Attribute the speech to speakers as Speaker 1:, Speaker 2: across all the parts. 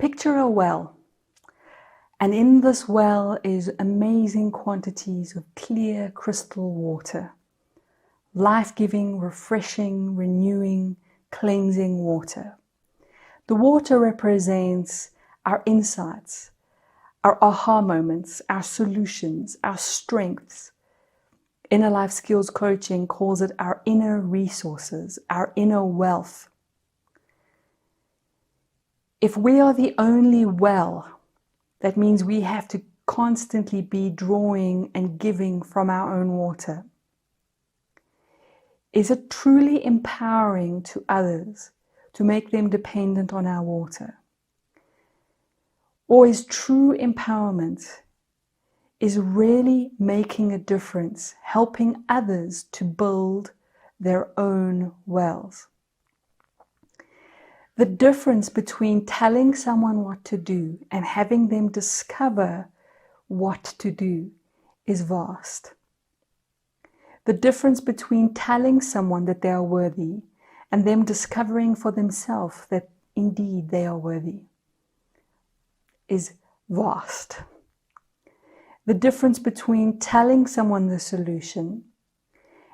Speaker 1: Picture a well, and in this well is amazing quantities of clear crystal water. Life-giving, refreshing, renewing, cleansing water. The water represents our insights, our aha moments, our solutions, our strengths. Inner Life Skills Coaching calls it our inner resources, our inner wealth. If we are the only well, that means we have to constantly be drawing and giving from our own water. Is it truly empowering to others to make them dependent on our water? Or is true empowerment is really making a difference, helping others to build their own wells? The difference between telling someone what to do and having them discover what to do is vast. The difference between telling someone that they are worthy and them discovering for themselves that indeed they are worthy is vast. The difference between telling someone the solution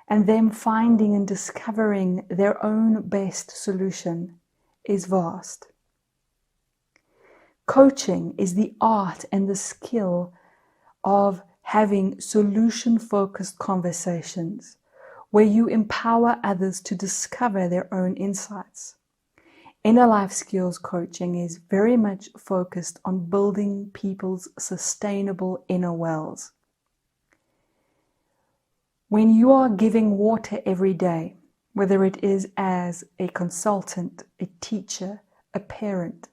Speaker 1: and them finding and discovering their own best solution is vast. Coaching is the art and the skill of having solution-focused conversations where you empower others to discover their own insights. Inner Life Skills Coaching is very much focused on building people's sustainable inner wells. When you are giving water every day, whether it is as a consultant, a teacher, a parent,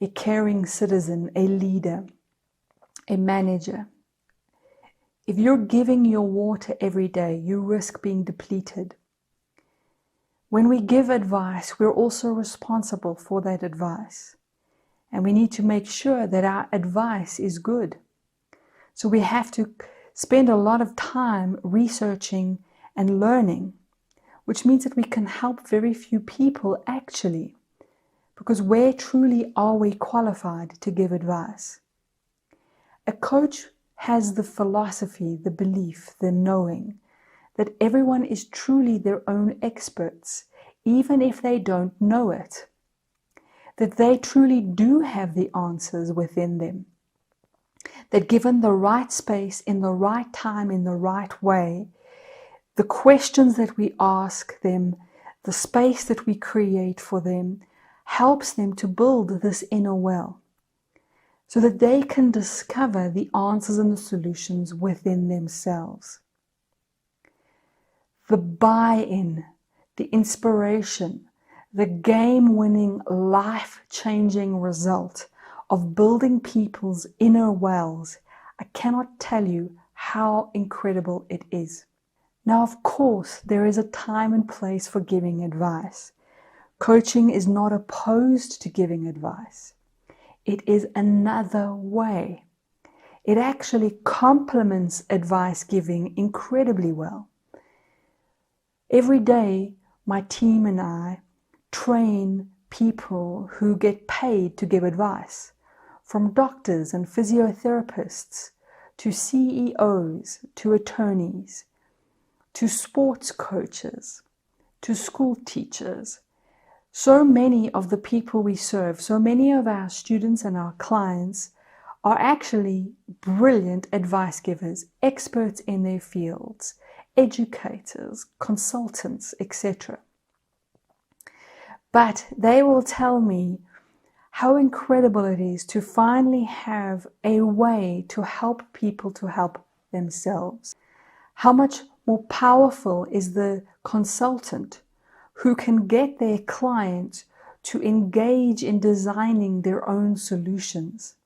Speaker 1: a caring citizen, a leader, a manager, if you're giving your water every day, you risk being depleted. When we give advice, we're also responsible for that advice. And we need to make sure that our advice is good. So we have to spend a lot of time researching and learning, which means that we can help very few people actually, because where truly are we qualified to give advice? A coach has the philosophy, the belief, the knowing that everyone is truly their own experts, even if they don't know it. That they truly do have the answers within them. That given the right space, in the right time, in the right way, the questions that we ask them, the space that we create for them, helps them to build this inner well, so that they can discover the answers and the solutions within themselves. The buy-in, the inspiration, the game-winning, life-changing result of building people's inner wells, I cannot tell you how incredible it is. Now, of course, there is a time and place for giving advice. Coaching is not opposed to giving advice. It is another way. It actually complements advice giving incredibly well. Every day, my team and I train people who get paid to give advice, from doctors and physiotherapists to CEOs, to attorneys, to sports coaches, to school teachers. So many of the people we serve, so many of our students and our clients are actually brilliant advice givers, experts in their fields, educators, consultants, etc. But they will tell me how incredible it is to finally have a way to help people to help themselves. How much more powerful is the consultant who can get their client to engage in designing their own solutions?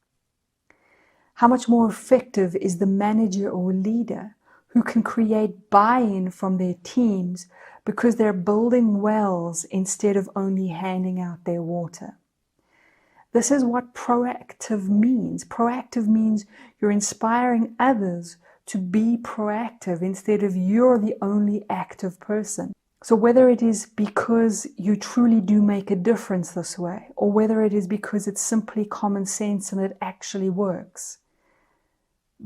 Speaker 1: How much more effective is the manager or leader who can create buy-in from their teams because they're building wells instead of only handing out their water? This is what proactive means. Proactive means you're inspiring others to be proactive instead of you're the only active person. So whether it is because you truly do make a difference this way, or whether it is because it's simply common sense and it actually works,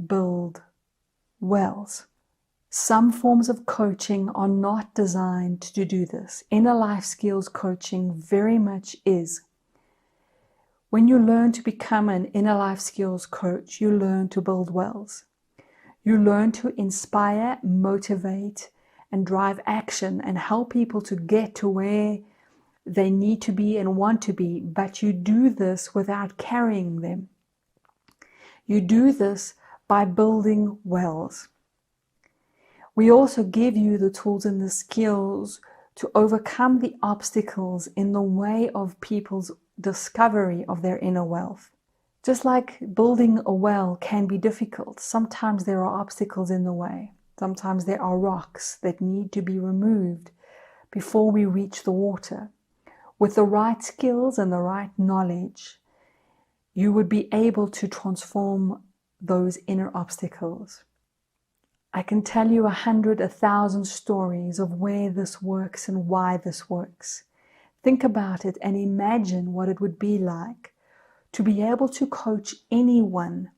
Speaker 1: build wells. Some forms of coaching are not designed to do this. Inner life skills coaching very much is. When you learn to become an inner life skills coach, you learn to build wells. You learn to inspire, motivate, and drive action and help people to get to where they need to be and want to be, but you do this without carrying them. You do this by building wells. We also give you the tools and the skills to overcome the obstacles in the way of people's discovery of their inner wealth. Just like building a well can be difficult, sometimes there are obstacles in the way. Sometimes there are rocks that need to be removed before we reach the water. With the right skills and the right knowledge, you would be able to transform those inner obstacles. I can tell you 100, 1,000 stories of where this works and why this works. Think about it and imagine what it would be like to be able to coach anyone.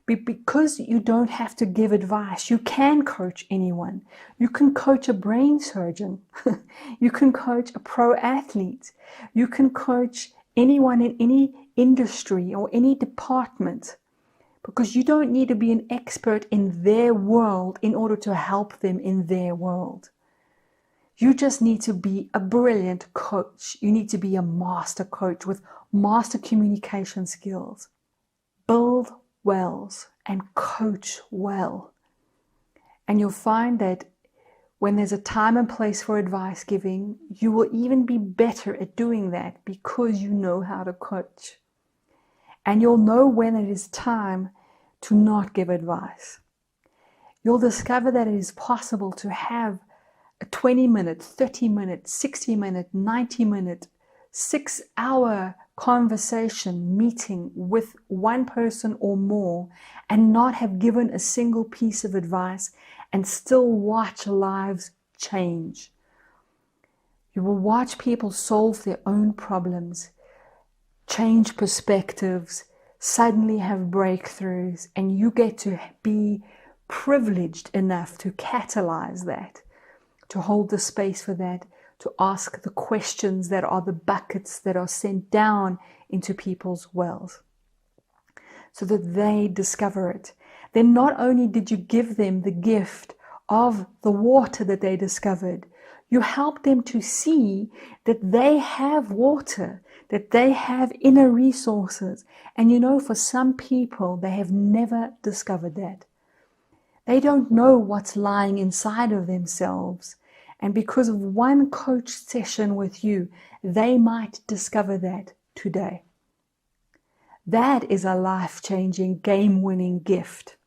Speaker 1: Because you don't have to give advice, you can coach anyone. You can coach a brain surgeon. You can coach a pro athlete. You can coach anyone in any industry or any department, because you don't need to be an expert in their world in order to help them in their world. You just need to be a brilliant coach. You need to be a master coach with master communication skills. Build wells and coach well. And you'll find that when there's a time and place for advice giving, you will even be better at doing that because you know how to coach. And you'll know when it is time to not give advice. You'll discover that it is possible to have a 20-minute, 30-minute, 60-minute, 90-minute, 6-hour conversation meeting with one person or more and not have given a single piece of advice and still watch lives change. You will watch people solve their own problems, change perspectives, suddenly have breakthroughs, and you get to be privileged enough to catalyze that, to hold the space for that, to ask the questions that are the buckets that are sent down into people's wells so that they discover it. Then not only did you give them the gift of the water that they discovered, you help them to see that they have water, that they have inner resources. And you know, for some people, they have never discovered that. They don't know what's lying inside of themselves. And because of one coach session with you, they might discover that today. That is a life-changing, game-winning gift.